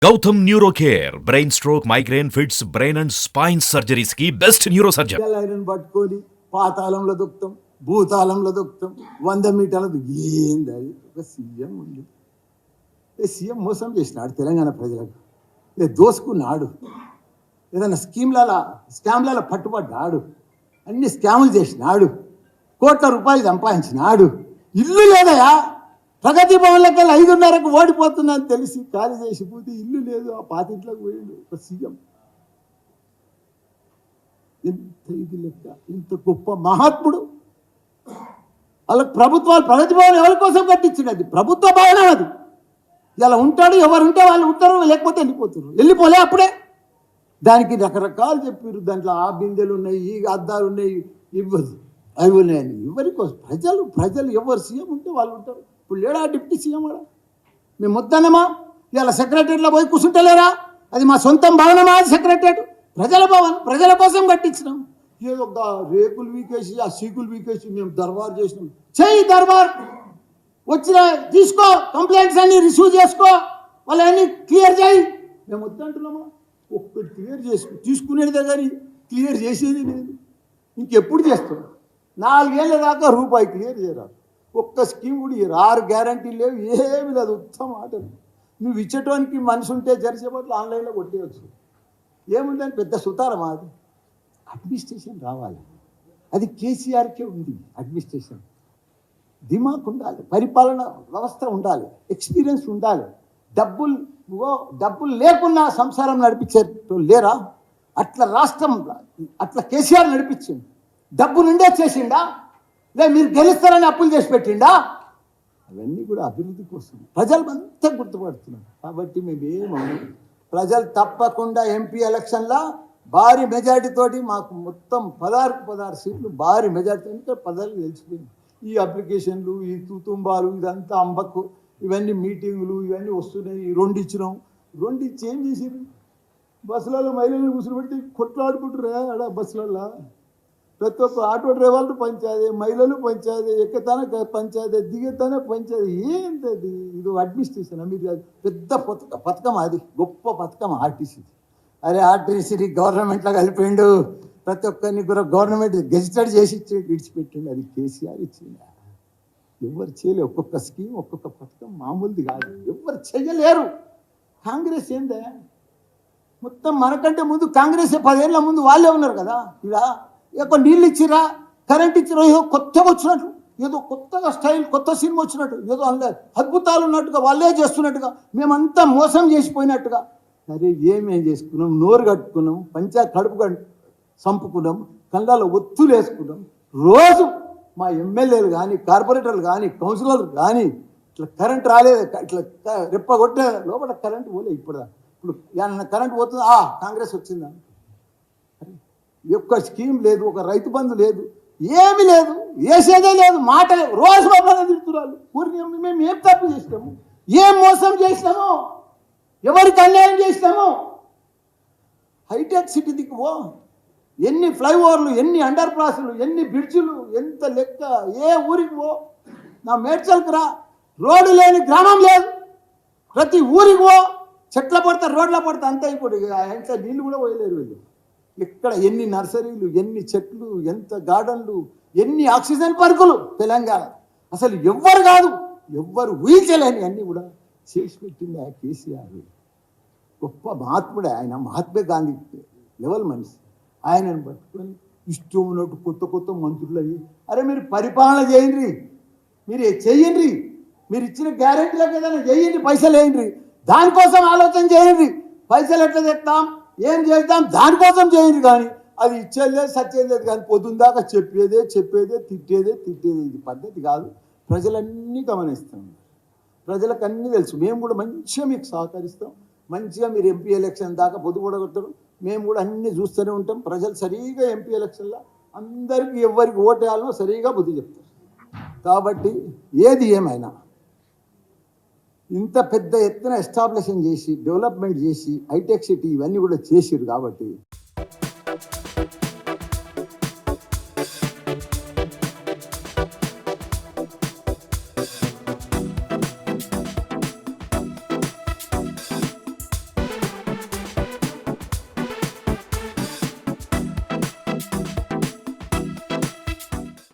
Gautam neuro care brain stroke migraine fits brain and spine surgeries కి best neurosurgeon. Iron పట్టుకొని పాతాళంలో దొక్కుతాం, భూతాళంలో దొక్కుతాం, 100 మీటర్ల ఏంది అది? ఒక సీఎం ఉంది, సీఎం మోసం చేసినాడు తెలంగాణ ప్రజలకు, దోసుకున్నాడు, ఏదైనా స్కామ్లలో పట్టుబడ్డాడు, అన్ని స్కాములు చేసినాడు, కోట్ల రూపాయలు సంపాదించినాడు. ఇల్లు లేదయా, ప్రగతి భవన్లకి 5:30కు ఓడిపోతుందని తెలిసి ఖాళీ చేసిపోతే ఇల్లు లేదు, ఆ పాతింట్లోకి పోయిండు ఒక సీఎం. ఎంత ఇది లెక్క, ఇంత గొప్ప మహాత్ముడు. వాళ్ళకి ప్రభుత్వాలు ప్రగతి భవన్ ఎవరి కోసం కట్టించింది? అది ప్రభుత్వ భవనం. అది ఇలా ఉంటాడు, ఎవరు ఉంటే వాళ్ళు ఉంటారు, లేకపోతే వెళ్ళిపోలే అప్పుడే. దానికి రకరకాలు చెప్పారు, దాంట్లో ఆ బిందెలు ఉన్నాయి, ఈ అద్దాలు ఉన్నాయి, ఇవ్వదు అవి ఉన్నాయని. ఎవరి కోసం? ప్రజలు ఎవరు సీఎం ఉంటే వాళ్ళు ఉంటారు. ఇప్పుడు లేడా డిప్యూటీ సీఎం కూడా? మేము వద్దన్నమా? ఇలా సెక్రటరీలో పోయి కూర్చుంటలేరా? అది మా సొంతం భవనమా? అది సెక్రటరీ ప్రజల భవన్, ప్రజల కోసం కట్టించినాం. ఏదో ఒక రేకులు వీకేసి, ఆ సీకులు వీకేసి మేము దర్బార్ చేసినాం. చెయ్యి దర్బార్, వచ్చిన తీసుకో, కంప్లైంట్స్ అన్ని రిసీవ్ చేసుకో, వాళ్ళని క్లియర్ చేయి. మేము వద్దంటున్నామా? ఒక్కటి క్లియర్ చేసుకో, తీసుకునేదే కానీ క్లియర్ చేసేది లేదు. ఇంకెప్పుడు చేస్తాం? 4 ఏళ్ళ దాకా రూపాయి క్లియర్ చేయరాదు, ఒక్క స్కీమ్ కూడా 6 గ్యారంటీలు లేవు, ఏమి లేదు. ఉత్తమ ఆటలు నువ్వు ఇచ్చేటానికి మనిషి ఉంటే జరిసేపట్లు ఆన్లైన్లో కొట్టేయచ్చు. ఏముందని పెద్ద సుతారం. అది అడ్మినిస్ట్రేషన్ రావాలి, అది కేసీఆర్కే ఉంది. అడ్మినిస్ట్రేషన్ దిమాక్ ఉండాలి, పరిపాలన వ్యవస్థ ఉండాలి, ఎక్స్పీరియన్స్ ఉండాలి. డబ్బులు లేకున్నా సంసారం నడిపించే లేరా? అట్లా రాష్ట్రం, అట్లా కేసీఆర్ నడిపించింది. డబ్బు నుండే చేసిండా? మీరు గెలుస్తారని అప్పులు చేసి పెట్టిండా? అవన్నీ కూడా అభివృద్ధి కోసం ప్రజలు అంతా గుర్తుపడుతున్నారు. కాబట్టి మేమేమన్నా ప్రజలు తప్పకుండా ఎంపీ ఎలక్షన్లో భారీ మెజార్టీతోటి, మాకు మొత్తం 16 సీట్లు భారీ మెజార్టీతో ప్రజలు గెలిచిపోయింది. ఈ అప్లికేషన్లు, ఈ తుతుంబాలు, ఇదంతా అంబక్కు, ఇవన్నీ మీటింగులు, ఇవన్నీ వస్తున్నాయి. 2 ఇచ్చినాం, 2 ఇచ్చి ఏం చేసారు? బస్సులలో మహిళలను కూర్చోబెట్టి కొట్లాడుకుంటారు ఆడ బస్సులలో. ప్రతి ఒక్క ఆటో డ్రైవర్లు పంచాయతీ, మహిళలు పంచాయతీ, ఎక్కతానే పంచాయతీ, దిగతానే పంచాయతీ. ఏంటది? ఇది అడ్మినిస్ట్రేషన్. మీరు పెద్ద పథకం, అది గొప్ప పథకం ఆర్టీసీ. అరే ఆర్టీసీ గవర్నమెంట్లో కలిపిండు, ప్రతి ఒక్కరిని కూడా గవర్నమెంట్ గెజిటెడ్ చేసి విడిచిపెట్టిండు. అది కేసీఆర్ ఇచ్చింది. ఎవరు చేయలేరు. ఒక్కొక్క స్కీమ్, ఒక్కొక్క పథకం మామూలుది కాదు, ఎవరు చేయలేరు. కాంగ్రెస్ ఏందే మొత్తం మనకంటే ముందు కాంగ్రెస్ 10 ఏళ్ళ ముందు వాళ్ళే ఉన్నారు కదా. ఇలా ఎక్కువ నీళ్ళు ఇచ్చిరా, కరెంట్ ఇచ్చిరా, ఏదో కొత్తగా వచ్చినట్టు, ఏదో కొత్తగా స్టైల్, కొత్త సినిమా వచ్చినట్టు, ఏదో అద్భుతాలు ఉన్నట్టుగా, వాళ్ళే చేస్తున్నట్టుగా, మేమంతా మోసం చేసిపోయినట్టుగా. అరే ఏమేం చేసుకున్నాం? నోరు కట్టుకున్నాం, కడుపు చంపుకున్నాం, కళ్ళలో ఒత్తులు వేసుకున్నాం. రోజు మా ఎమ్మెల్యేలు కానీ, కార్పొరేటర్లు కానీ, కౌన్సిలర్లు కానీ ఇట్లా కరెంట్ రాలేదు, ఇట్లా రెప్పగొట్టే లోపల కరెంట్ పోలే. ఇప్పుడు ఏమన్నా కరెంట్ పోతుంది, కాంగ్రెస్ వచ్చిందా? ఒక్క స్కీమ్ లేదు, ఒక రైతు బంధు లేదు, ఏమి లేదు, వేసేదే లేదు. మాట రోజు బాబానే తిడుతున్నారు. మేము ఏం తప్పు చేసినాము? ఏం మోసం చేసినాము? ఎవరికి అన్యాయం చేసినాము? హైటెక్ సిటీ దిక్కువో, ఎన్ని ఫ్లైఓవర్లు, ఎన్ని అండర్ పాస్లు, ఎన్ని బ్రిడ్జిలు, ఎంత లెక్క. ఏ ఊరికి పో, నా మేడ్చల్కి రా, రోడ్డు లేని గ్రామం లేదు. ప్రతి ఊరికి పో, చెట్ల పడతా, రోడ్ల పడతా, అంతా ఇప్పుడు ఎంత నీళ్ళు కూడా పోయలేరు వీళ్ళు. ఇక్కడ ఎన్ని నర్సరీలు, ఎన్ని చెట్లు, ఎంత గార్డెన్లు, ఎన్ని ఆక్సిజన్ పార్కులు తెలంగాణ. అసలు ఎవ్వరు కాదు, ఎవ్వరు ఊహించలేని అన్నీ కూడా చేసి పెట్టింది ఆ కేసీఆర్. గొప్ప మహాత్ముడే ఆయన, మహాత్మా గాంధీ లెవెల్ మనిషి. ఆయనను పట్టుకొని ఇష్టం ఉన్నట్టు కొత్త మంత్రులు అయ్యి, అరే మీరు పరిపాలన చేయండి, మీరు చెయ్యండి, మీరు ఇచ్చిన గ్యారెంటీలకు ఏదైనా చేయండి, పైసలు వేయండి, దానికోసం ఆలోచన చేయండి. పైసలు ఎట్లా తెస్తాం, ఏం చేద్దాం, దానికోసం చేయండి. కానీ అది ఇచ్చేదే సచ్చేది కానీ పొద్దున్న దాకా చెప్పేదే తిట్టేదే. ఇది పద్ధతి కాదు. ప్రజలన్నీ గమనిస్తాం, ప్రజలకు అన్నీ తెలుసు. మేము కూడా మంచిగా మీకు సహకరిస్తాం. మంచిగా మీరు ఎంపీ ఎలక్షన్ దాకా పొద్దుపడగొడతారు, మేము కూడా అన్నీ చూస్తూనే ఉంటాం. ప్రజలు సరిగా ఎంపీ ఎలక్షన్లో అందరికీ ఎవరికి ఓటు వేయాలనో సరిగా బుద్ధి చెప్తారు. కాబట్టి ఏది ఏమైనా ఇంత పెద్ద ఎత్తున ఎస్టాబ్లిషన్ చేసి, డెవలప్మెంట్ చేసి, హైటెక్ సిటీ ఇవన్నీ కూడా చేసిరు. కాబట్టి